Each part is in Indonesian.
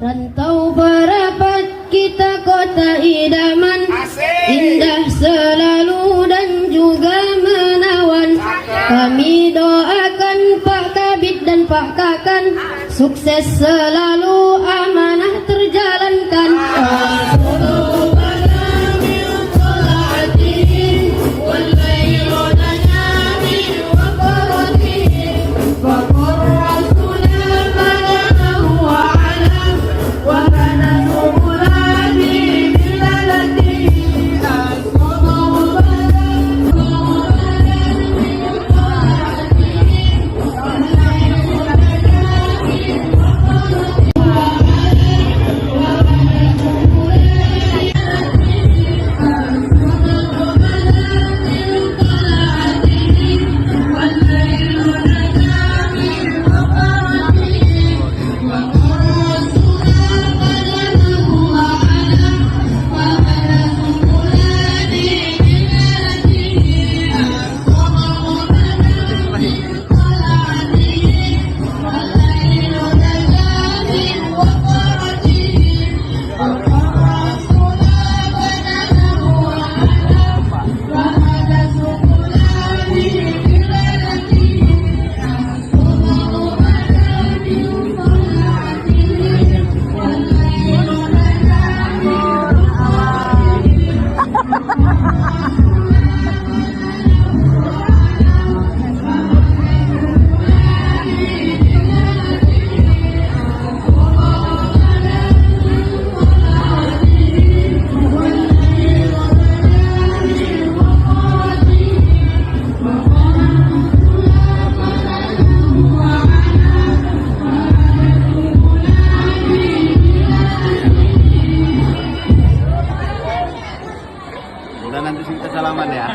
Rantau berapat kita kota idaman, indah selalu dan juga menawan. Kami doakan Pak Kabid dan Pak Kakan sukses selalu, amanah terjalankan. Udah nanti kita salaman ya.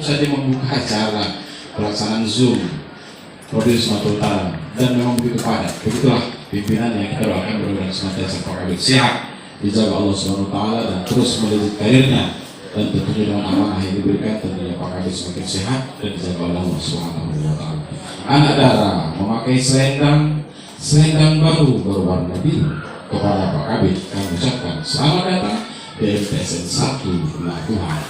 Saja membuka acara pelaksanaan Zoom Provinsi Sumatera Utara dan memang begitu padat. Begitulah pimpinan yang kita doakan mudah-mudahan senantiasa Pak Kabid sehat, dijaga Allah Subhanahu Wa Taala dan terus mendidik karirnya, dan tentunya dengan amanah yang diberikan tentunya Pak Kabid semakin sehat dan dijaga oleh Allah Subhanahu Wa Taala. Anak Dara memakai selendang baru berwarna biru. Kepada Pak Kabid kami ucapkan selamat datang di MTSN 1 Pelabuhan.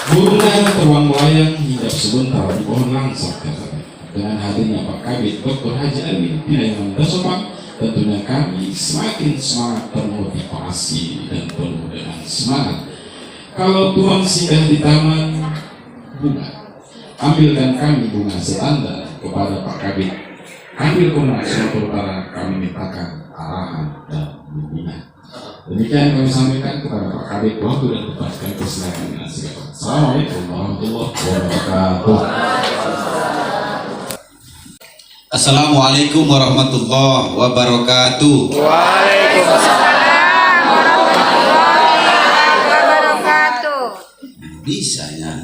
Bunda terbang melayang hingga sebentar di pohon langsat katanya. Dengan hadirnya Pak Kabid Dr. Haji Almin Pinayaman Dasopak, tentunya kami semakin semangat, termotivasi dan penuh dengan semangat. Kalau Tuhan singgah di taman bunga, ambilkan kami bunga standar kepada Pak Kabid. Ambil Kemenang Sumatera Utara, kami mintakan arahan dan bimbingan. Demikian kami sampaikan kepada Pak Kabid. Waktu dan tempat kami persilakan dengan segala. Assalamualaikum warahmatullahi wabarakatuh. Assalamualaikum warahmatullahi wabarakatuh. Waalaikumsalam warahmatullahi wabarakatuh. Bisanya.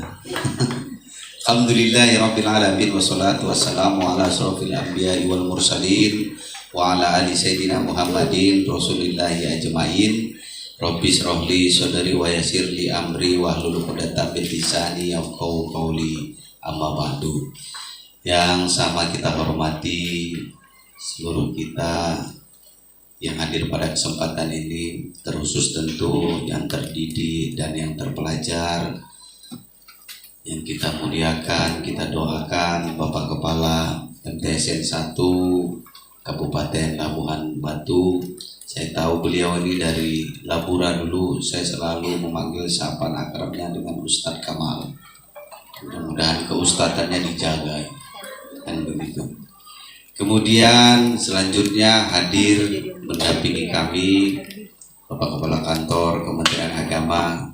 Alhamdulillahirabbil alamin wassalatu wassalamu ala asrofil anbiya'i wal mursalin wa ala ali sayyidina Muhammadin rasulillahi ajmain. Rabbi shrahli sadri wa yassirli amri wahlul 'uqdatam min lisani yafqahu qawli, amma ba'du. Yang sama kita hormati seluruh kita yang hadir pada kesempatan ini, terkhusus tentu yang terdidik dan yang terpelajar, yang kita muliakan, kita doakan Bapak Kepala MTSN 1 Kabupaten Labuhan Batu. Saya tahu beliau ini dari Labura dulu, saya selalu memanggil sapaan akrabnya dengan Ustadz Kamal. Mudah-mudahan keustadannya dijaga, kan begitu. Kemudian selanjutnya hadir mendampingi kami Bapak Kepala Kantor Kementerian Agama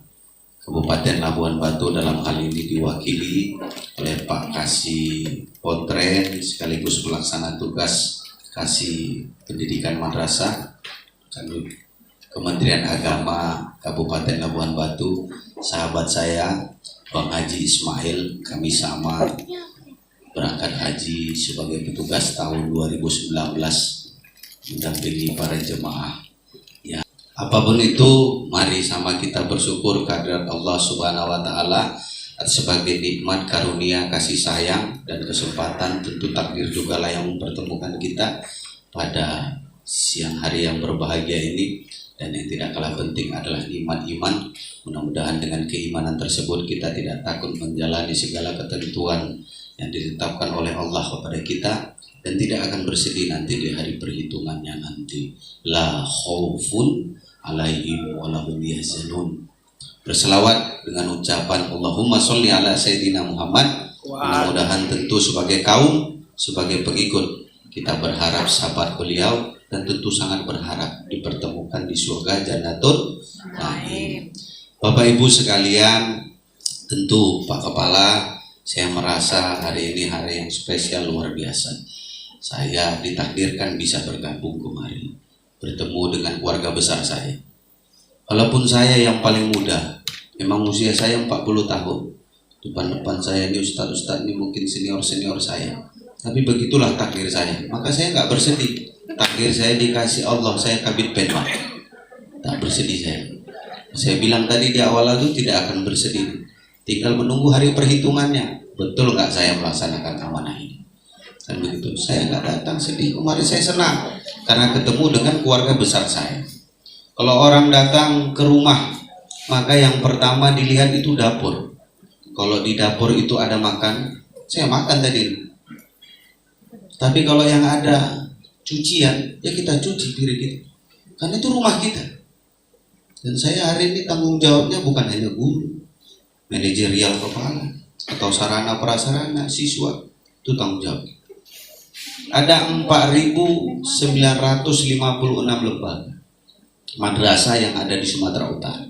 Kabupaten Labuhan Batu, dalam hal ini diwakili oleh Pak Kasih Pontren sekaligus pelaksana tugas Kasih Pendidikan Madrasah, Kementerian Agama Kabupaten Labuhan Batu, sahabat saya Bang Haji Ismail, kami sama berangkat haji sebagai petugas tahun 2019 mendampingi para jemaah. Ya, apapun itu, mari sama kita bersyukur kehadirat Allah Subhanahu wa taala sebagai nikmat karunia kasih sayang dan kesempatan. Tentu takdir juga lah yang mempertemukan kita pada siang hari yang berbahagia ini. Dan yang tidak kalah penting adalah iman. Mudah-mudahan dengan keimanan tersebut kita tidak takut menjalani segala ketentuan yang ditetapkan oleh Allah kepada kita, dan tidak akan bersedih nanti di hari perhitungannya nanti. La khaufun alaihim wa lahum yahzanun. Berselawat dengan ucapan Allahumma sholli ala Sayyidina Muhammad. Mudah-mudahan tentu sebagai kaum, sebagai pengikut, kita berharap sahabat beliau, dan tentu sangat berharap dipertemukan di surga Jannatul Na'im. Bapak Ibu sekalian, tentu Pak Kepala, saya merasa hari ini hari yang spesial luar biasa. Saya ditakdirkan bisa bergabung kemari, bertemu dengan keluarga besar saya. Walaupun saya yang paling muda, memang usia saya 40 tahun. Depan-depan saya ini ustadz-ustadz ini mungkin senior-senior saya. Tapi begitulah takdir saya. Maka saya nggak bersedih. Takdir saya dikasih Allah, saya kabit penma. Tak bersedih saya. Saya bilang tadi di awal itu tidak akan bersedih. Tinggal menunggu hari perhitungannya. Betul nggak saya melaksanakan amanah ini? Dan begitu, saya nggak datang sedih. Kemarin saya senang karena ketemu dengan keluarga besar saya. Kalau orang datang ke rumah, maka yang pertama dilihat itu dapur. Kalau di dapur itu ada makan, saya makan tadi. Tapi kalau yang ada cucian, ya kita cuci piring kita. Karena itu rumah kita. Dan saya hari ini tanggung jawabnya bukan hanya guru, manajerial kepala, atau sarana prasarana siswa, itu tanggung jawab. Ada 4.956 lembaga madrasah yang ada di Sumatera Utara.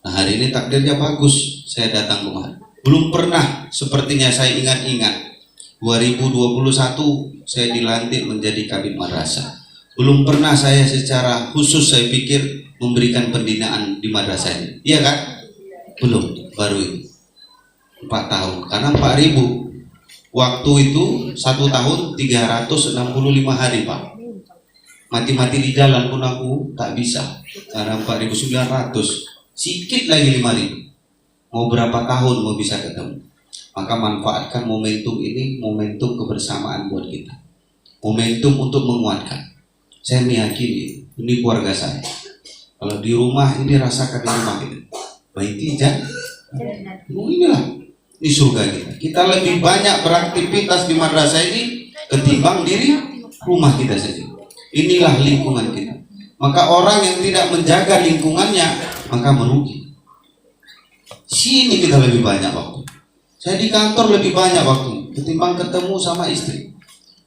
Nah, hari ini takdirnya bagus, saya datang kemarin. Belum pernah sepertinya saya ingat-ingat 2021 saya dilantik menjadi kabid madrasah. Belum pernah saya secara khusus saya pikir memberikan pembinaan di madrasah ini. Iya kan? Belum, baru ini 4 tahun. Karena 4.000 waktu itu 1 tahun 365 hari Pak. Mati-mati di jalan pun aku tak bisa. Karena 4.900, sedikit lagi 5.000. Mau berapa tahun mau bisa ketemu? Maka manfaatkan momentum ini, momentum kebersamaan buat kita, momentum untuk menguatkan. Saya meyakini ini keluarga saya. Kalau di rumah ini rasakan di rumah kita. Baiti inilah di surga kita. Kita lebih banyak beraktivitas di madrasah ini ketimbang diri rumah kita saja. Inilah lingkungan kita. Maka orang yang tidak menjaga lingkungannya maka merugi. Sini kita lebih banyak waktu. Saya di kantor lebih banyak waktu ketimbang ketemu sama istri.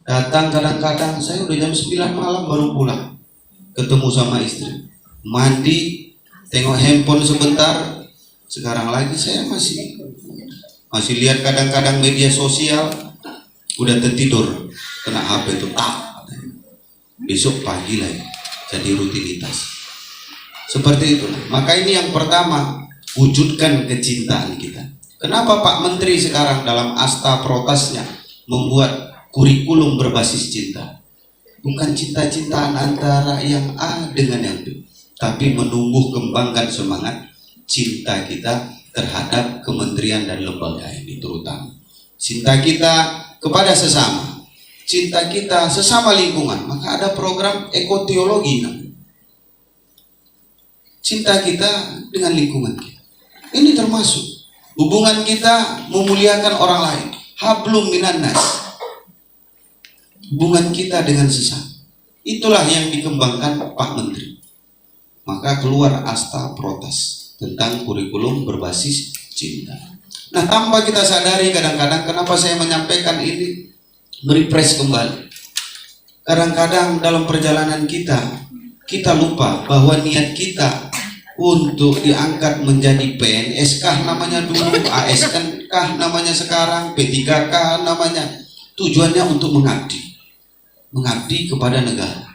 Datang kadang-kadang saya udah jam 9 malam baru pulang. Ketemu sama istri. Mandi, tengok handphone sebentar. Sekarang lagi saya masih lihat kadang-kadang media sosial. Udah tertidur, kena HP itu besok pagi lagi. Jadi rutinitas. Seperti itulah. Maka ini yang pertama, wujudkan kecintaan kita. Kenapa Pak Menteri sekarang dalam asta protasnya membuat kurikulum berbasis cinta? Bukan cinta-cintaan antara yang A dengan yang B, tapi menumbuh kembangkan semangat cinta kita terhadap kementerian dan lembaga ini, terutama cinta kita kepada sesama, cinta kita sesama lingkungan. Maka ada program ekoteologi namanya. Cinta kita dengan lingkungan kita. Ini termasuk hubungan kita memuliakan orang lain. Hablum minan nas. Hubungan kita dengan sesama. Itulah yang dikembangkan Pak Menteri. Maka keluar asta protes tentang kurikulum berbasis cinta. Nah, tanpa kita sadari kadang-kadang kenapa saya menyampaikan ini, merefresh kembali. Kadang-kadang dalam perjalanan kita lupa bahwa niat kita untuk diangkat menjadi PNS kah namanya dulu, ASN kah namanya sekarang, P3K namanya, tujuannya untuk mengabdi. mengabdi kepada negara.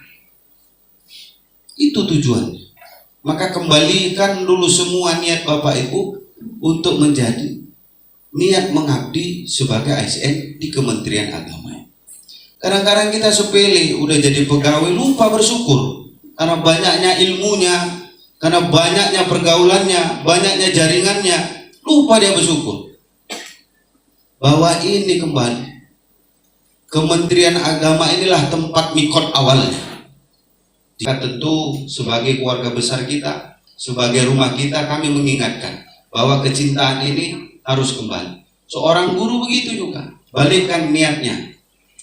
Itu tujuannya. Maka kembalikan dulu semua niat Bapak Ibu untuk menjadi niat mengabdi sebagai ASN di Kementerian Agama. Kadang-kadang kita sepele, udah jadi pegawai lupa bersyukur karena banyaknya ilmunya, karena banyaknya pergaulannya, banyaknya jaringannya, lupa dia bersyukur. Bahwa ini kembali Kementerian Agama inilah tempat mikot awalnya. Jika tentu sebagai keluarga besar kita, sebagai rumah kita, kami mengingatkan bahwa kecintaan ini harus kembali. Seorang guru begitu juga, balikkan niatnya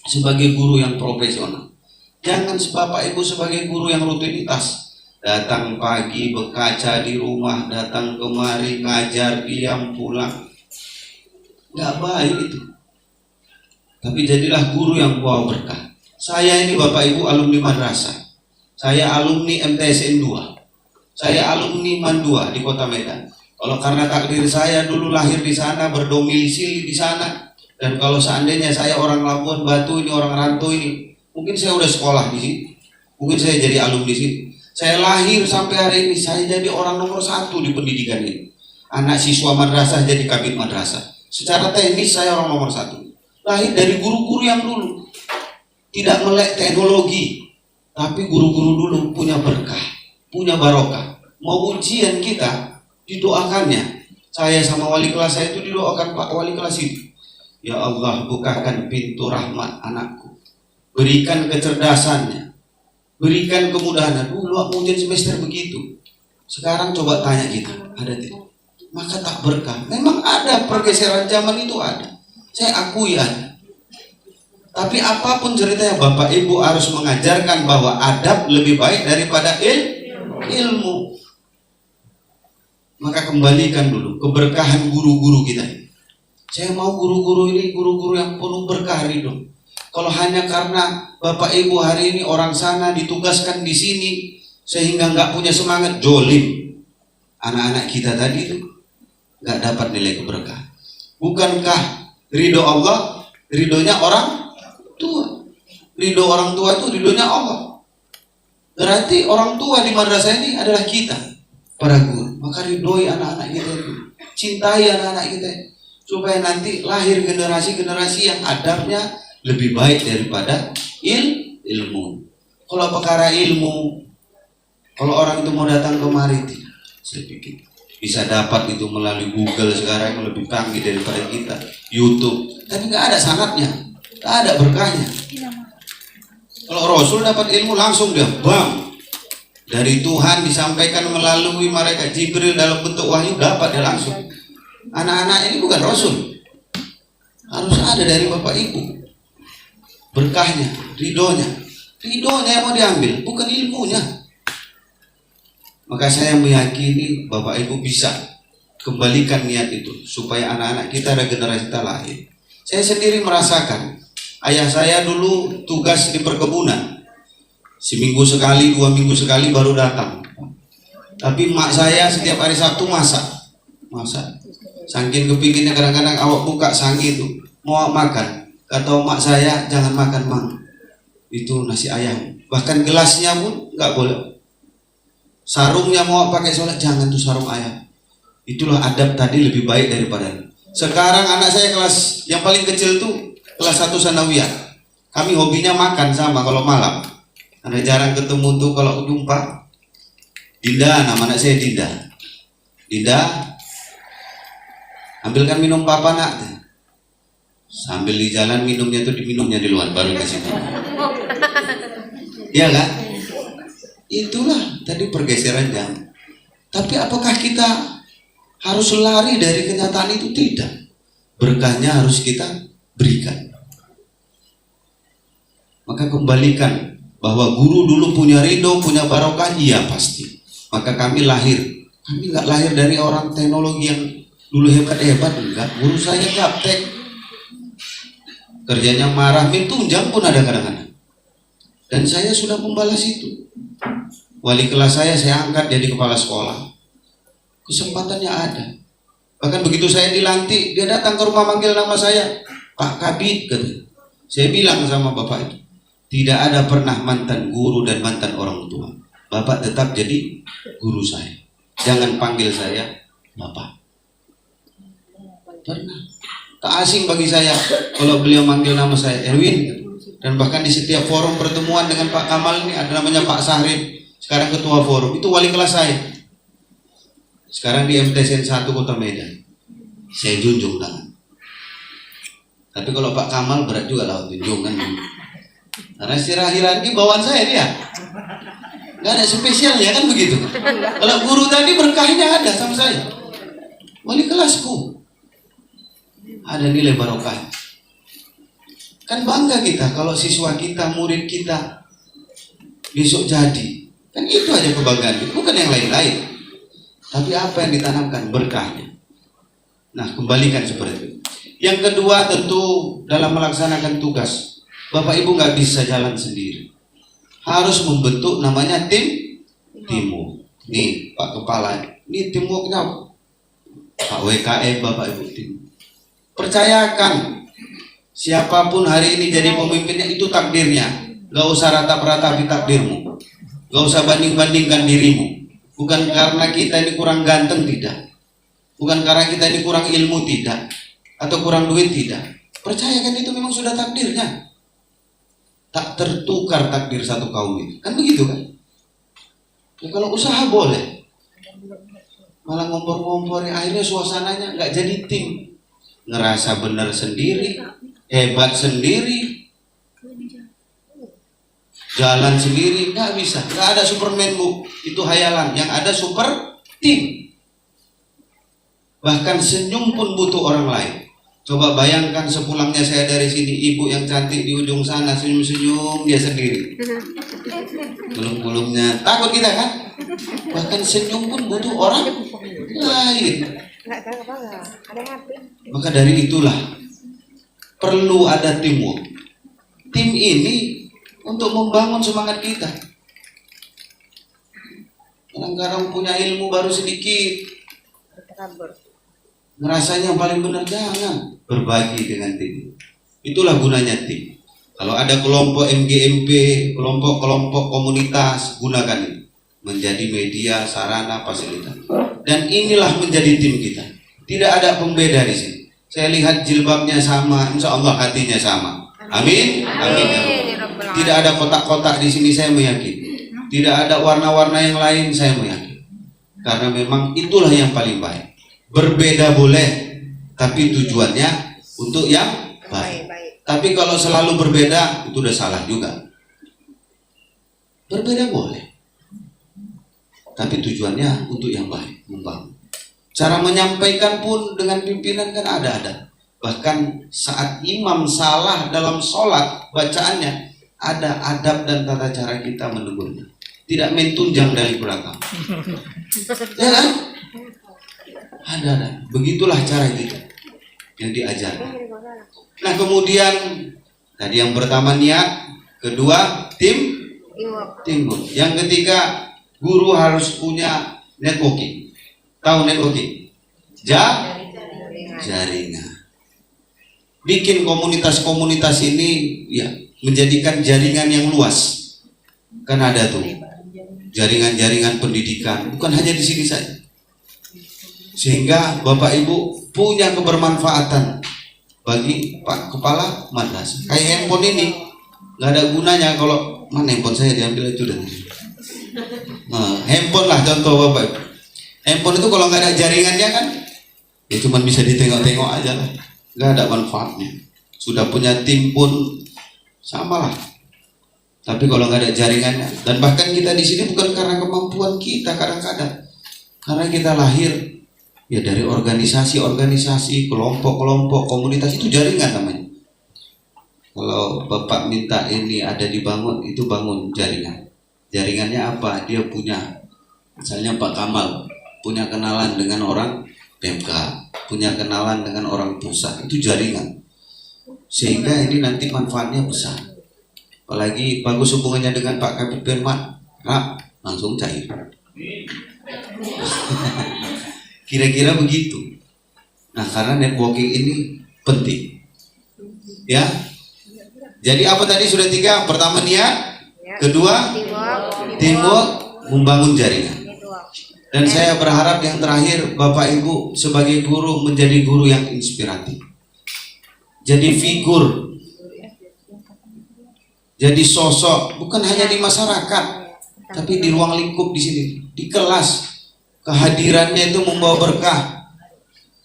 sebagai guru yang profesional. Jangan Bapak Ibu sebagai guru yang rutinitas, datang pagi berkaca di rumah, datang kemari ngajar, diam pulang. Nggak baik itu. Tapi jadilah guru yang bawa berkah. Saya ini Bapak Ibu alumni madrasah. Saya alumni MTSN 2. Saya alumni MAN 2 di Kota Medan. Kalau karena takdir saya dulu lahir di sana, berdomisili di sana, dan kalau seandainya saya orang Labuan Batu ini, orang rantau ini, mungkin saya udah sekolah di sini, mungkin saya jadi alumni di sini. Saya lahir sampai hari ini, saya jadi orang nomor 1 di pendidikan ini. Anak siswa madrasah jadi kabid madrasah. Secara teknis saya orang nomor 1. Lahir dari guru-guru yang dulu tidak melek teknologi, tapi guru-guru dulu punya berkah, punya barokah. Mau ujian kita didoakannya. Saya sama wali kelas saya itu didoakan Pak wali kelas itu. Ya Allah, bukakan pintu rahmat anakku, berikan kecerdasannya, berikan kemudahan. Dulu ujian semester begitu. Sekarang coba tanya kita, ada tidak? Maka tak berkah. Memang ada pergeseran zaman itu ada. Saya akui ada. Tapi apapun ceritanya, Bapak Ibu harus mengajarkan bahwa adab lebih baik daripada ilmu. Maka kembalikan dulu keberkahan guru-guru kita. Saya mau guru-guru ini guru-guru yang penuh berkah ridho. Kalau hanya karena Bapak Ibu hari ini orang sana ditugaskan di sini sehingga nggak punya semangat, jolim. Anak-anak kita tadi itu nggak dapat nilai keberkahan. Bukankah ridho Allah, ridhonya orang tua? Ridho orang tua itu ridhonya Allah. Berarti orang tua di madrasah ini adalah kita, para guru. Maka ridhoi anak-anak kita itu, cintai anak-anak kita, supaya nanti lahir generasi-generasi yang adabnya lebih baik daripada ilmu. Kalau perkara ilmu, kalau orang itu mau datang kemari, saya pikir bisa dapat itu melalui Google sekarang yang lebih canggih daripada kita, YouTube. Tapi nggak ada sanatnya, nggak ada berkahnya. Kalau Rasul dapat ilmu langsung dia bam dari Tuhan disampaikan melalui malaikat Jibril dalam bentuk wahyu, dapat dia langsung. Anak-anak ini bukan Rasul, harus ada dari Bapak Ibu berkahnya, ridhonya yang mau diambil, bukan ilmunya. Maka saya meyakini Bapak Ibu bisa kembalikan niat itu supaya anak-anak kita ada generasi kita lahir. Saya sendiri merasakan, ayah saya dulu tugas di perkebunan, seminggu sekali, 2 minggu sekali baru datang. Tapi mak saya setiap hari Sabtu masak. Saking kepinginnya kadang-kadang awak buka sangi itu mau makan, kata mak saya jangan makan mang, itu nasi ayam. Bahkan gelasnya pun nggak boleh. Sarungnya mau pakai sholat, jangan tuh sarung ayam. Itulah adab tadi lebih baik daripada. Sekarang anak saya kelas yang paling kecil tuh kelas 1 sanawiyah. Kami hobinya makan sama kalau malam. Karena jarang ketemu tuh kalau jumpa. Dinda, nama anak saya Dinda. Dinda, ambilkan minum papa nak. Sambil di jalan minumnya tuh diminumnya di luar baru kasih minum. Iya kan? Itulah tadi pergeseran jam. Tapi apakah kita harus lari dari kenyataan itu? Tidak. Berkahnya harus kita berikan. Maka kembalikan bahwa guru dulu punya ridho, punya barokah, iya pasti. Maka kami nggak lahir dari orang teknologi yang dulu hebat-hebat, enggak. Guru saya gaptek, kerjanya marah, tunjang pun ada kadang-kadang. Dan saya sudah membalas itu. Wali kelas saya angkat jadi kepala sekolah. Kesempatannya ada. Bahkan begitu saya dilantik, dia datang ke rumah manggil nama saya, Pak Kabid, katanya. Saya bilang sama bapak itu, Tidak ada pernah mantan guru dan mantan orang tua. Bapak tetap jadi guru saya. Jangan panggil saya Bapak. Pernah. Tak asing bagi saya kalau beliau manggil nama saya Erwin. Dan bahkan di setiap forum pertemuan dengan Pak Kamal ini ada namanya Pak Sahrib. Sekarang ketua forum. Itu wali kelas saya. Sekarang di MTSN 1 Kota Medan. Saya junjung tangan. Tapi kalau Pak Kamal berat juga lah junjung kan. Karena secara hierarki bawaan saya dia. Gak ada spesialnya kan begitu. Kalau guru tadi berkahnya ada sama saya. Wali kelasku. Ada nilai barokah. Kan bangga kita kalau siswa kita, murid kita besok jadi. Kan itu aja kebanggaan kita, bukan yang lain-lain. Tapi apa yang ditanamkan berkahnya. Nah, kembalikan seperti itu. Yang kedua tentu dalam melaksanakan tugas, Bapak Ibu nggak bisa jalan sendiri. Harus membentuk namanya teamwork. Nih Pak Kepala, ini teamworknya Pak WKM, Bapak Ibu tim. Percayakan, siapapun hari ini jadi pemimpinnya itu takdirnya. Gak usah ratap-ratapi takdirmu. Gak usah banding-bandingkan dirimu. Bukan karena kita ini kurang ganteng, tidak. Bukan karena kita ini kurang ilmu, tidak. Atau kurang duit, tidak. Percayakan itu memang sudah takdirnya. Tak tertukar takdir satu kaum ini. Kan begitu kan? Ya kalau usaha boleh. Malah ngompor-ngompor, akhirnya suasananya nggak jadi tim. Ngerasa benar sendiri, hebat sendiri, jalan sendiri, nggak bisa. Nggak ada Superman, Bu. Itu hayalan. Yang ada super tim. Bahkan senyum pun butuh orang lain. Coba bayangkan sepulangnya saya dari sini, ibu yang cantik di ujung sana senyum-senyum dia sendiri. Belum-belumnya takut kita kan? Bahkan senyum pun butuh orang lain. Maka dari itulah perlu ada teamwork. Tim ini untuk membangun semangat kita. Kadang-kadang punya ilmu baru sedikit, ngerasanya yang paling benar, jangan berbagi dengan tim. Itulah gunanya tim. Kalau ada kelompok MGMP, kelompok-kelompok komunitas, gunakan itu menjadi media, sarana, fasilitas. Dan inilah menjadi tim kita. Tidak ada pembeda di sini. Saya lihat jilbabnya sama, insya Allah hatinya sama. Amin. Amin. Tidak ada kotak-kotak di sini, saya meyakini. Tidak ada warna-warna yang lain, saya meyakini. Karena memang itulah yang paling baik. Berbeda boleh, tapi tujuannya untuk yang baik. Tapi kalau selalu berbeda, itu udah salah juga. Berbeda boleh, tapi tujuannya untuk yang baik, membangun. Cara menyampaikan pun dengan pimpinan kan ada. Bahkan saat imam salah dalam sholat, bacaannya ada adab dan tata cara kita menegurnya. Tidak main tunjang dari belakang. Ya kan? Ada. Begitulah cara kita yang diajarkan. Nah kemudian tadi yang pertama niat, kedua teamwork. Yang ketiga guru harus punya networking. Tahu networking? Jaringan. Bikin komunitas-komunitas ini ya menjadikan jaringan yang luas. Kan ada tuh jaringan-jaringan pendidikan, bukan hanya di sini saja. Sehingga Bapak Ibu punya kebermanfaatan bagi Pak Kepala Madrasah. Kayak handphone ini nggak ada gunanya kalau mana handphone saya diambil itu dan handphone lah contoh Bapak Ibu. Handphone itu kalau nggak ada jaringannya kan ya cuma bisa ditengok-tengok aja lah, nggak ada manfaatnya. Sudah punya tim pun sama lah. Tapi kalau nggak ada jaringannya, dan bahkan kita di sini bukan karena kemampuan kita kadang-kadang, karena kita lahir ya dari organisasi-organisasi, kelompok-kelompok, komunitas, itu jaringan namanya. Kalau Bapak minta ini ada dibangun, itu bangun jaringan. Jaringannya apa? Dia punya, misalnya Pak Kamal punya kenalan dengan orang PMK, punya kenalan dengan orang pusat, itu jaringan. Sehingga ini nanti manfaatnya besar. Apalagi bagus hubungannya dengan Pak Kabid Penmat, langsung cair. Kira-kira begitu. Nah, karena networking ini penting. Ya. Jadi apa tadi sudah 3? Pertama niat, kedua teamwork, membangun jaringan. Dan saya berharap yang terakhir Bapak Ibu sebagai guru menjadi guru yang inspiratif. Jadi figur, jadi sosok, bukan hanya di masyarakat, tapi di ruang lingkup di sini, di kelas. Kehadirannya itu membawa berkah.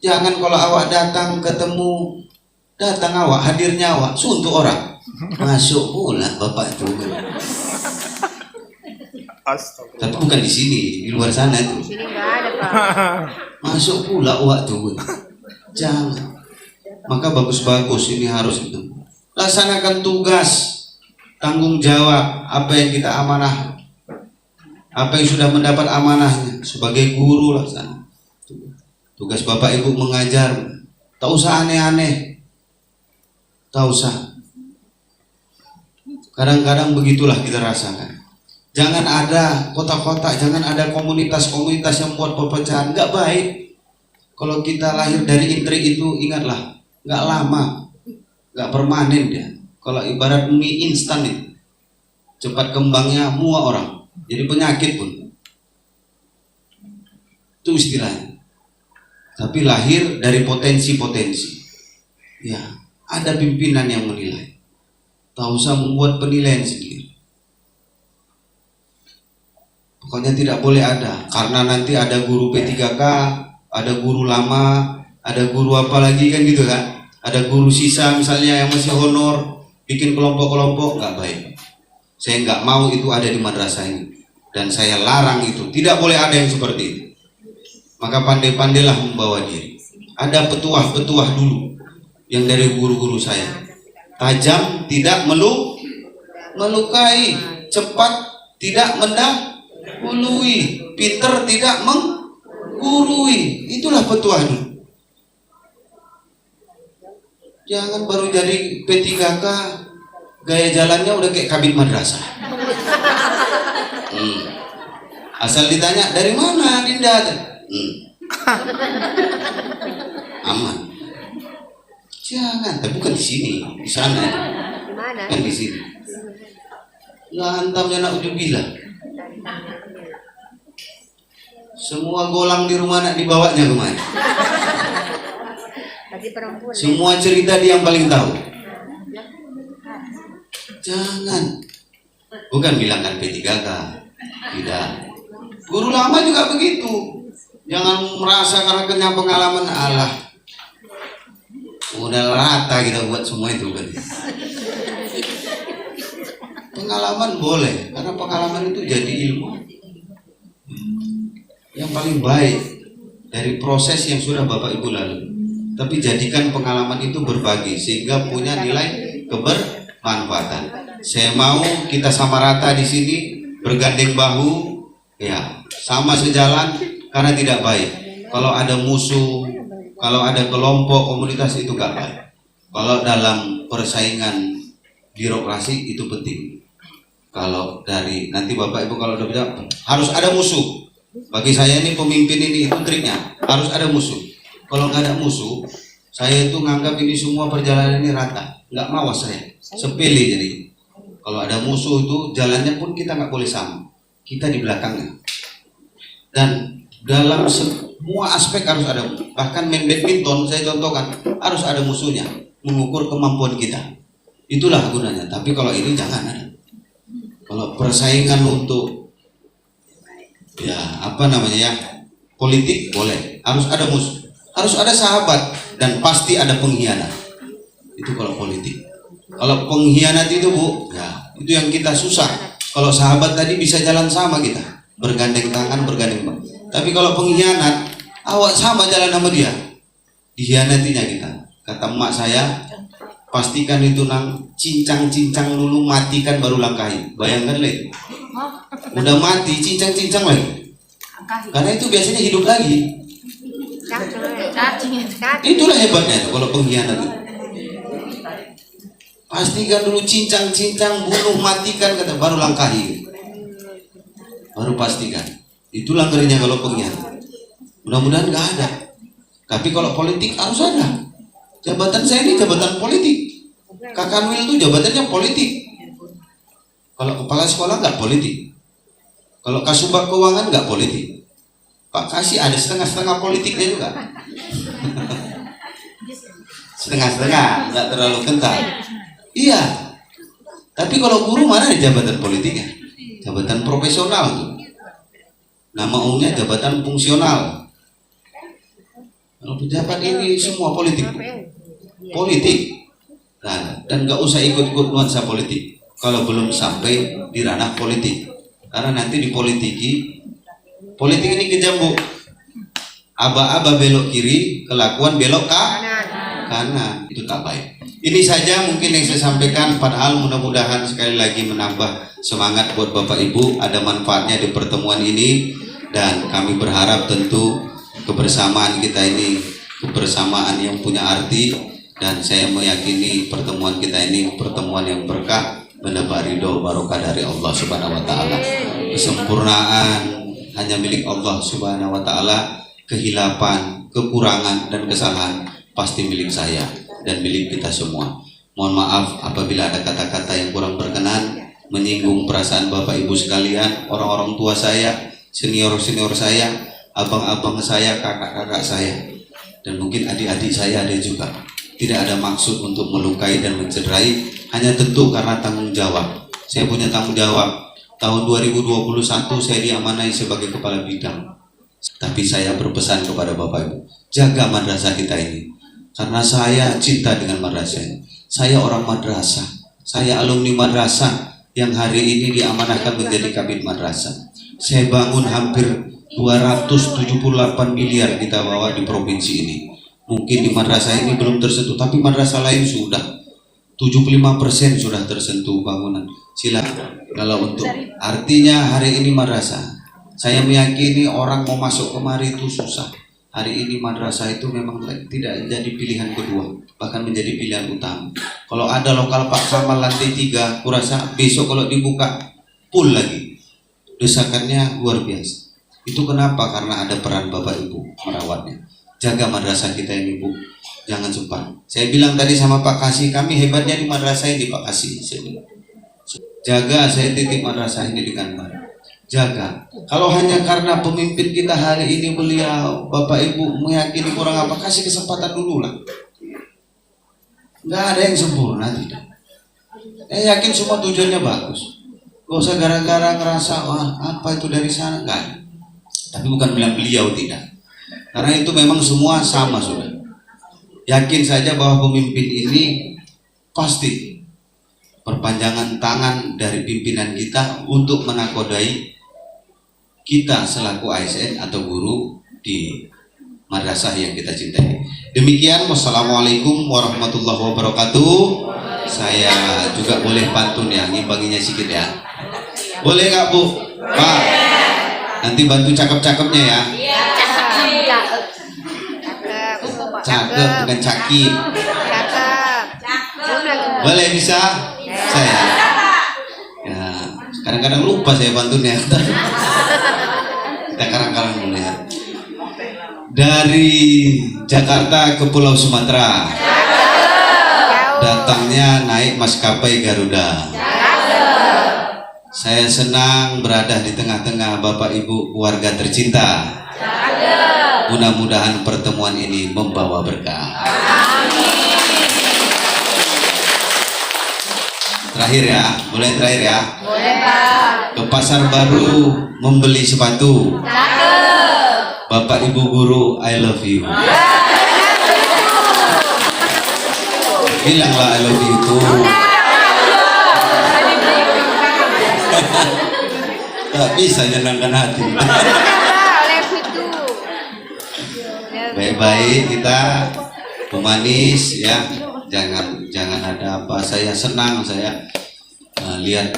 Jangan kalau awak datang ketemu, datang awak, hadirnya awak, suntuk orang. Masuk pula Bapak itu. Tapi bukan di sini, di luar sana itu. Di sini nggak ada, Pak. Masuk pula awak tuh. Jangan. Maka bagus-bagus ini harus itu. Laksanakan tugas, tanggung jawab apa yang kita amanah, apa yang sudah mendapat amanahnya sebagai guru laksana. Tugas Bapak Ibu mengajar, tak usah aneh-aneh, tak usah. Kadang-kadang begitulah kita rasakan. Jangan ada kotak-kotak, jangan ada komunitas-komunitas yang buat perpecahan, nggak baik. Kalau kita lahir dari intrik itu, ingatlah, nggak lama, nggak permanen dia. Kalau ibarat mie instan itu, cepat kembangnya muak orang, jadi penyakit pun. Itu istilahnya. Tapi lahir dari potensi-potensi. Ya, ada pimpinan yang menilai. Tak usah membuat penilaian sendiri. Pokoknya tidak boleh ada, karena nanti ada guru P3K, ada guru lama, ada guru apa lagi kan gitu kan. Ada guru sisa misalnya yang masih honor, bikin kelompok-kelompok, nggak baik. Saya nggak mau itu ada di madrasah ini, dan saya larang itu. Tidak boleh ada yang seperti itu. Maka pandai-pandailah membawa diri. Ada petuah-petuah dulu yang dari guru-guru saya. Tajam tidak melukai, cepat tidak mendahului, pinter tidak menggurui. Itulah petuah dulu. Jangan baru jadi P3K gaya jalannya udah kayak kabin madrasah. Asal ditanya dari mana Dinda, aman. Jangan, tapi bukan di sini, di sana. Di mana? Kan di sini. Lantamnya nak ujubillah. Semua golang di rumah nak dibawanya kemana? Tadi perempuan. Semua cerita dia yang paling tahu. Jangan. Bukan bilangkan P3K. Tidak. Guru lama juga begitu. Jangan merasa karena kenyang pengalaman Allah. Udah rata kita buat semua itu kan. Pengalaman boleh, karena pengalaman itu jadi ilmu yang paling baik dari proses yang sudah Bapak Ibu lalui. Tapi jadikan pengalaman itu berbagi sehingga punya nilai kebermanfaatan. Saya mau kita sama rata di sini, bergandeng bahu, ya sama sejalan, karena tidak baik kalau ada musuh. Kalau ada kelompok komunitas itu gak baik. Kalau dalam persaingan birokrasi itu penting. Kalau dari nanti Bapak Ibu kalau udah bilang harus ada musuh. Bagi saya ini pemimpin ini itu triknya, harus ada musuh. Kalau nggak ada musuh, saya itu nganggap ini semua perjalanan ini rata. Nggak mawas saya, sepele jadi. Kalau ada musuh itu jalannya pun kita nggak boleh sama. Kita di belakangnya. Dan dalam semua aspek harus ada, bahkan main badminton saya contohkan harus ada musuhnya, mengukur kemampuan kita. Itulah gunanya. Tapi kalau ini jangan ada. Kalau persaingan untuk ya apa namanya ya politik boleh, harus ada musuh, harus ada sahabat, dan pasti ada pengkhianat. Itu kalau politik. Kalau pengkhianat itu Bu, ya itu yang kita susah. Kalau sahabat tadi bisa jalan sama kita, bergandeng tangan, bergandeng tangan. Tapi kalau pengkhianat, awak sama jalan sama dia, dikhianatinya kita. Kata emak saya, pastikan itu nang cincang-cincang dulu, matikan baru langkahi. Bayangkan lagi, udah mati cincang-cincang lagi. Karena itu biasanya hidup lagi. Itulah hebatnya itu kalau pengkhianat itu. Pastikan dulu cincang-cincang, bunuh, matikan, kata baru langkahi. Baru pastikan. Itulah ngerinya kalau pengkhianat. Mudah-mudahan nggak ada. Tapi kalau politik harus ada. Jabatan saya ini jabatan politik. Kakanwil itu jabatannya politik. Kalau kepala sekolah nggak politik. Kalau kasubag keuangan nggak politik. Pak Kasih ada setengah-setengah politiknya juga. Setengah-setengah, nggak terlalu kental. Iya. Tapi kalau guru mana ada jabatan politiknya? Jabatan profesional tuh. Nama umumnya jabatan fungsional. Kalau pejabat ini semua politik. Politik. Nah, dan nggak usah ikut-ikut nuansa politik kalau belum sampai di ranah politik, karena nanti dipolitiki. Politik ini kejam, Bu. Aba-aba belok kiri, kelakuan belok kanan, itu tak baik. Ini saja mungkin yang saya sampaikan, padahal mudah-mudahan sekali lagi menambah semangat buat Bapak Ibu, ada manfaatnya di pertemuan ini, dan kami berharap tentu kebersamaan kita ini kebersamaan yang punya arti. Dan saya meyakini pertemuan kita ini pertemuan yang berkah, mendapat ridho barokah dari Allah Subhanahu wa taala. Kesempurnaan hanya milik Allah Subhanahu wa taala, kehilapan, kekurangan dan kesalahan pasti milik saya dan milik kita semua. Mohon maaf apabila ada kata-kata yang kurang berkenan, menyinggung perasaan Bapak Ibu sekalian, orang-orang tua saya, senior-senior saya, abang-abang saya, kakak-kakak saya, dan mungkin adik-adik saya ada juga. Tidak ada maksud untuk melukai dan mencederai, hanya tentu karena tanggung jawab. Saya punya tanggung jawab. Tahun 2021 saya diamanai sebagai kepala bidang. Tapi saya berpesan kepada Bapak Ibu, jaga madrasah kita ini. Karena saya cinta dengan madrasah ini. Saya orang madrasah. Saya alumni madrasah yang hari ini diamanahkan menjadi kabid madrasah. Saya bangun hampir 278 miliar kita bawa di provinsi ini. Mungkin di madrasah ini belum tersentuh, tapi madrasah lain sudah 75% sudah tersentuh bangunan. Silakan. Kalau untuk artinya hari ini madrasah, saya meyakini orang mau masuk kemari itu susah. Hari ini madrasah itu memang tidak jadi pilihan kedua, bahkan menjadi pilihan utama. Kalau ada lokal Pak Kamal lantai 3, kurasa besok kalau dibuka full lagi. Desakannya luar biasa. Itu kenapa? Karena ada peran Bapak Ibu merawatnya. Jaga madrasah kita ini, Bu, jangan sumpah. Saya bilang tadi sama Pak Kasih, kami hebatnya di madrasah ini, Pak Kasih. Jaga, saya titip madrasah ini dengan baik. Jaga. Kalau hanya karena pemimpin kita hari ini beliau, Bapak Ibu meyakini kurang apa, kasih kesempatan dulu lah. Nggak ada yang sempurna, tidak. Saya yakin semua tujuannya bagus. Gak usah gara-gara ngerasa, wah apa itu dari sana, enggak. Tapi bukan bilang beliau tidak. Karena itu memang semua sama sudah. Yakin saja bahwa pemimpin ini pasti perpanjangan tangan dari pimpinan kita untuk menakodai kita selaku ASN atau guru di madrasah yang kita cintai. Demikian, wassalamualaikum warahmatullahi wabarakatuh. Saya juga boleh pantun ya, ngimbanginya sedikit ya. Boleh nggak, Bu? Pak, nanti bantu cakep-cakepnya ya. Cakep bukan cakip. Boleh bisa? Saya. Ya, kadang-kadang lupa saya bantunya. Kita karang-karang dulu ya. Dari Jakarta ke Pulau Sumatera. Datangnya naik maskapai Garuda. Saya senang berada di tengah-tengah Bapak Ibu keluarga tercinta. Mudah-mudahan pertemuan ini membawa berkah. Terakhir ya, mulai terakhir ya. Boleh, Pak. Ke pasar baru membeli sepatu. Bapak Ibu guru, I love you. Bilanglah I love you tuh. Tak bisa nyenangkan hati. Baik-baik kita pemanis ya, jangan ada apa. Saya senang saya lihat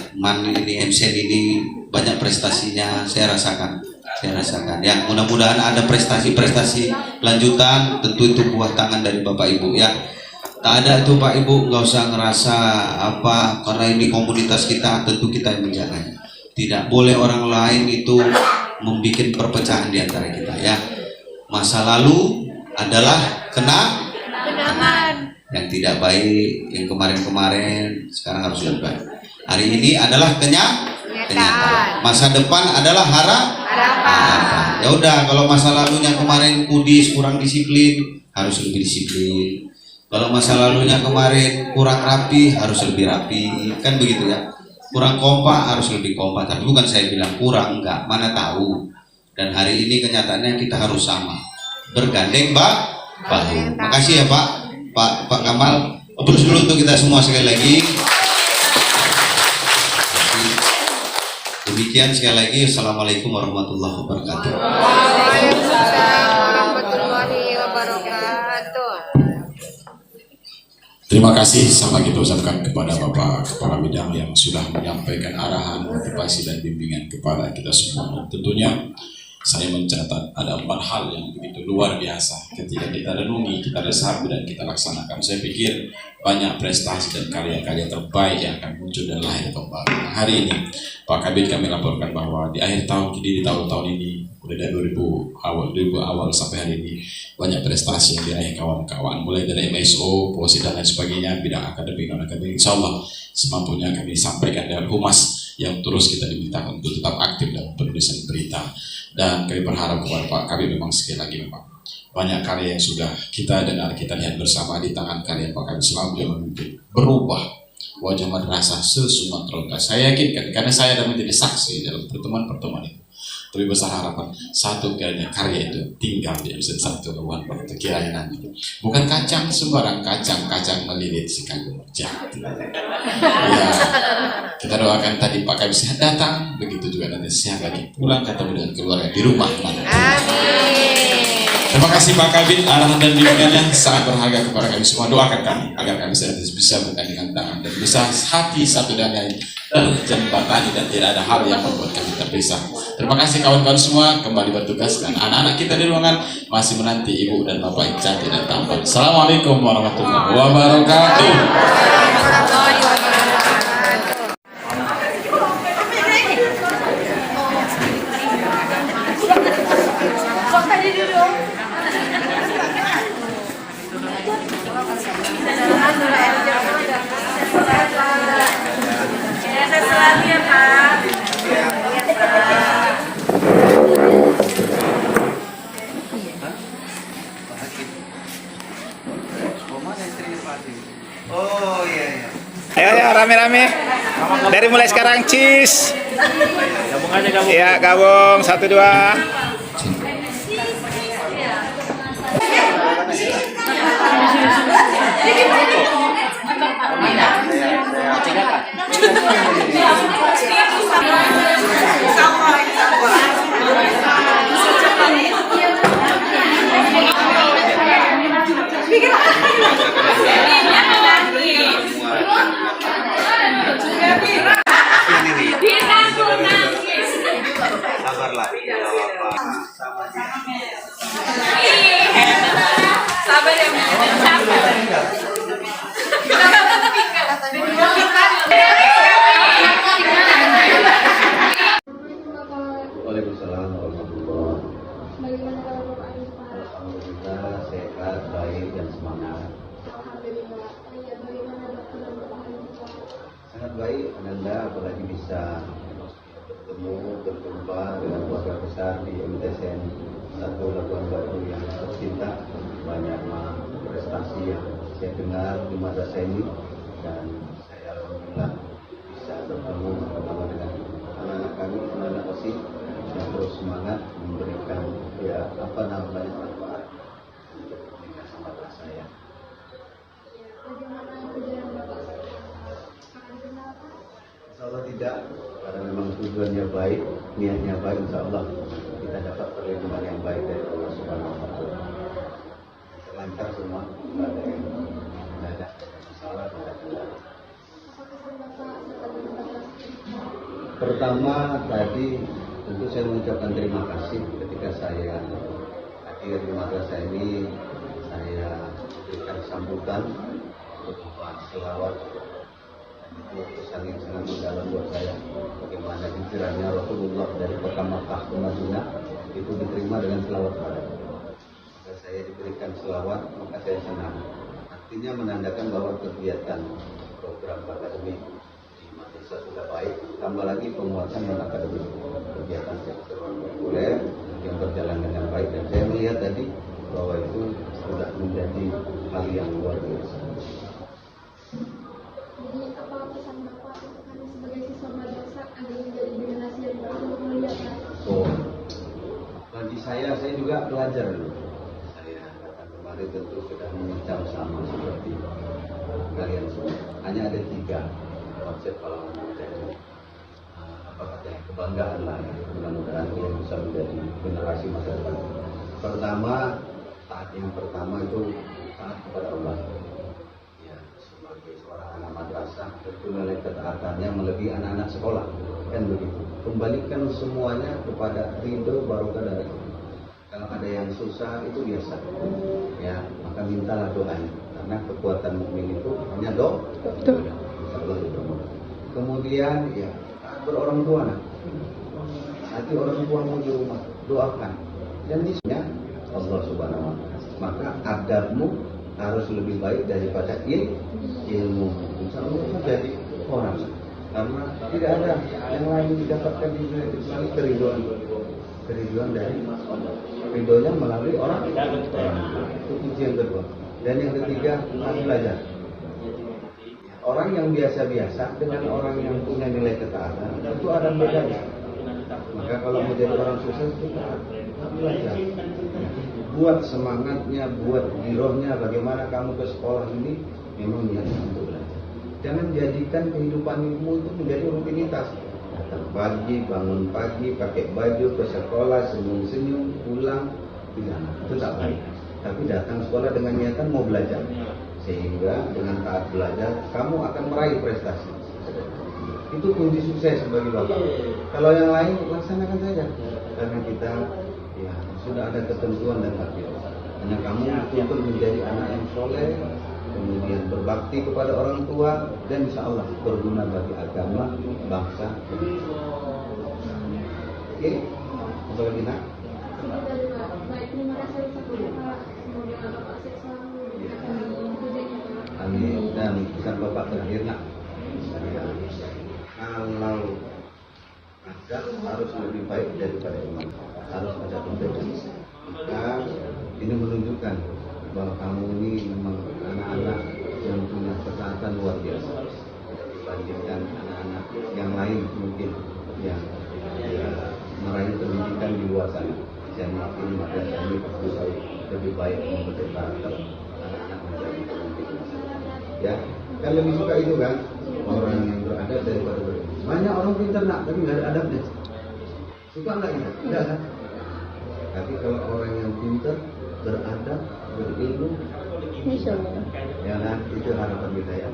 ini MC ini banyak prestasinya, saya rasakan ya. Mudah-mudahan ada prestasi lanjutan, tentu itu buah tangan dari Bapak Ibu ya. Tak ada itu Pak Ibu, nggak usah ngerasa apa, karena ini komunitas kita, tentu kita yang menjaganya. Tidak boleh orang lain itu membuat perpecahan di antara kita ya. Masa lalu adalah kenangan. yang tidak baik, yang kemarin-kemarin sekarang harus lebih baik. Hari ini adalah kenyataan. Masa depan adalah harapan. Ya udah, kalau masa lalunya kemarin kudis, kurang disiplin, harus lebih disiplin. Kalau masa lalunya kemarin kurang rapi, harus lebih rapi. Kan begitu ya. Kurang kompak, harus lebih kompak. Tapi bukan saya bilang kurang, enggak. Mana tahu. Dan hari ini kenyataannya kita harus sama. Bergandeng bahu. Makasih ya Pak Kamal. Terus dulu untuk kita semua sekali lagi. Demikian sekali lagi. Assalamualaikum warahmatullahi wabarakatuh. Waalaikumsalam warahmatullahi wabarakatuh. Terima kasih sama kita ucapkan kepada Bapak Kepala Bidang yang sudah menyampaikan arahan, motivasi dan bimbingan kepada kita semua. Tentunya saya mencatat ada 4 hal yang begitu luar biasa ketika kita renungi, kita resapi dan kita laksanakan. Saya pikir banyak prestasi dan karya-karya terbaik yang akan muncul dan lahir kembali. Nah, hari ini Pak Kabid kami laporkan bahwa di akhir tahun, di tahun ini, mulai dari 2000 awal sampai hari ini banyak prestasi yang diraih kawan-kawan, mulai dari MSO, posisi dan lain sebagainya, bidang akademik dan akademik. Insya Allah semampunya kami sampaikan dari humas yang terus kita dimintakan untuk tetap aktif dalam penulisan berita. Dan kami berharap kepada Pak Kabid memang sekali lagi memang banyak karya yang sudah kita dengar, kita lihat bersama di tangan karya Pak Kabid selama beliau memimpin berubah wajah madrasah se-Sumatera Utara. Saya yakin karena saya sudah menjadi saksi dalam pertemuan-pertemuan itu. Lebih besar harapan satu karya itu tinggal di episode 1 Luan Batu kiranya nanti. Bukan kacang sembarang kacang melilit si kagum jahat. Ya, kita doakan tadi Pak Kabid sehat datang, begitu juga nanti sehat lagi pulang ketemu dengan keluarga di rumah. Terima kasih Pak Kabid, arahan dan bimbingannya sangat berharga kepada kami semua. Doakan kami agar kami bisa bergandingan tangan dan bisa hati satu dan lain terjembatani dan tidak ada hal yang membuat kami terpisah. Terima kasih kawan-kawan semua, kembali bertugas dan anak-anak kita di ruangan masih menanti ibu dan bapak yang cantik dan tampan. Assalamualaikum warahmatullahi wabarakatuh. Oh iya. Ayo ya rame-rame. Dari mulai sekarang cheese. Gabung aja gabung. Ya gabung 1 2. Sabarlah. Sabar ya, sabar. Waalaikumsalam warahmatullahi wabarakatuh. Alhamdulillah sehat, baik dan semangat. Sangat baik, Ananda apalagi bisa bertemu, berjumpa dengan keluarga besar di MTSN 1 Labuan Batu yang tercinta. Banyak prestasi yang saya dengar di madrasah ini dan saya alhamdulillah bisa bertemu bersama dengan anak-anak kami, anak-anak OSIS yang terus semangat memberikan manfaat untuk pendidikan madrasah ya. Insya Allah tidak, karena memang tujuannya baik, niatnya baik, insya Allah kita dapat perlindungan yang baik dari Allah Subhanahu wa Ta'ala. Lancar semua, tidak ada yang mendadak, masalah tidak ada. Pertama tadi tentu saya mengucapkan terima kasih ketika saya hadir di madrasah ini, saya berikan sambutan berupa selawat. Itu pesan yang sangat mendalam buat saya, bagaimana hijrahnya Rasulullah dari kota Makkah ke Madinah itu diterima dengan selawat. Jika saya diberikan selawat maka saya senang, artinya menandakan bahwa kegiatan program akademik di madrasah sudah baik, tambah lagi penguatan non akademik kegiatan sektor populer yang berjalan dengan baik, dan saya melihat tadi bahwa itu sudah menjadi hal yang luar biasa. Jadi apa pesan Bapak untuk kami sebagai siswa madrasah agar menjadi generasi yang baik untuk melihat? Oh, bagi saya juga belajar dulu. Saya datang kemari tentu sudah memecah sama seperti kalian semua. Hanya ada 3 konsep kalau menjadi apa katanya kebanggaan lah. Mudah-mudahan kalian bisa menjadi generasi masa depan. Pertama, taat yang pertama itu taat kepada Allah. Ya, sebagai seorang anak madrasah tentu nilai ketaatannya melebihi anak-anak sekolah, kan begitu. Kembalikan semuanya kepada ridho barokah dari Allah. Kalau ada yang susah itu biasa, ya maka mintalah doanya, karena kekuatan mukmin itu hanya doa. Insyaallah itu. Kemudian ya berorang tua, hati orang tuamu di rumah doakan, dan disini Allah Subhanahu Wa Taala. Maka adabmu harus lebih baik daripada ilmu. Insyaallah itu jadi orang. Karena tidak ada yang lain didapatkan di dunia kecuali keriduan dari ridhonya melalui orang. Itu kunci yang kedua. Dan yang ketiga, harus belajar. Orang yang biasa-biasa dengan orang yang punya nilai ketaatan itu ada bedanya. Maka kalau mau jadi orang sukses kita harus belajar. Buat semangatnya, buat girohnya, bagaimana kamu ke sekolah ini memang niatnya untuk belajar. Jangan jadikan kehidupan ilmu itu menjadi rutinitas. Datang pagi, bangun pagi, pakai baju ke sekolah, senyum-senyum, pulang, tidak. Itu tak baik. Tapi datang sekolah dengan niatan mau belajar. Sehingga dengan taat belajar, kamu akan meraih prestasi. Itu kunci sukses bagi Bapak. Kalau yang lain, laksanakan saja. Karena kita ya sudah ada ketentuan dan takdir. Hanya kamu untuk menjadi anak yang soleh, kemudian berbakti kepada orang tua, dan insya Allah berguna bagi agama, bangsa. Oke, apa lagi nak? Baik, terima kasih Bapak. Semoga Bapak sehat selalu di kerjanya. Amin. Dan pesan Bapak terakhir nak, kalau adab harus lebih baik daripada iman, harus ada perbedaan. Maka ini menunjukkan bahwa kamu ini memang anak-anak yang punya ketaatan luar biasa dibandingkan anak-anak yang lain mungkin yang meraih pendidikan di luar sana. Saya meyakini madrasah ini pasti lebih baik membentuk karakter anak-anak menjadi pemimpin. Ya, kan lebih suka itu kan orang yang beradab daripada berilmu. Banyak orang pintar nak tapi nggak ada adabnya. Suka nggak itu? Tidak kan? Tapi kalau orang yang pintar, beradab, berilmu, ya kan, itu harapan kita ya.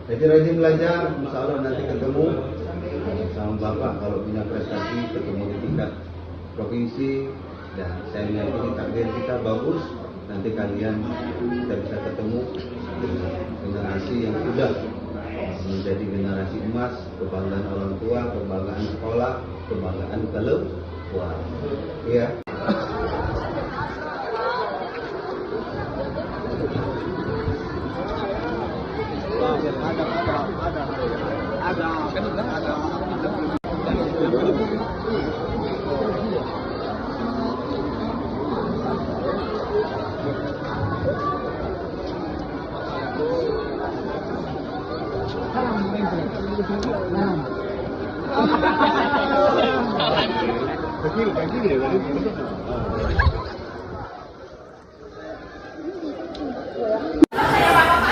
Jadi rajin belajar, insya Allah nanti ketemu sama Bapak kalau punya prestasi, ketemu di tingkat provinsi, dan saya meyakini takdir kita bagus. Nanti kalian kita bisa ketemu dengan generasi yang sudah menjadi generasi emas, kebanggaan orang tua, kebanggaan sekolah, kebanggaan keluarga. Ya.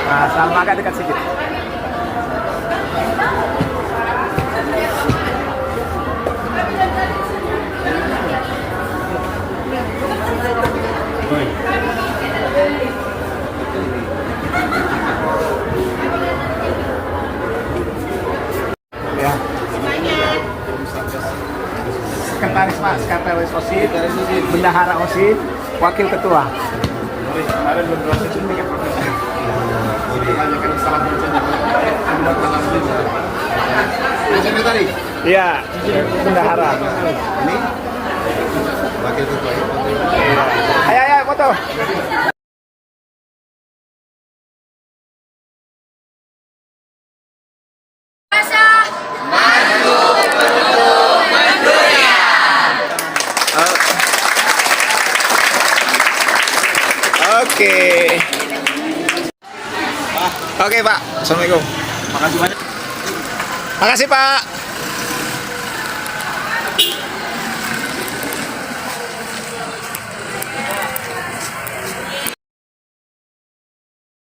Nah, sama agak dekat sedikit. Ya. Sekretaris Pak, Sekretaris OSIS, Bendahara OSIS, Wakil Ketua. Sekretari? Iya, bendahara. Ini wakil ketua. Ayo, foto. Oke. Oke, Pak. Assalamualaikum. Makasih banyak. Makasih, Pak.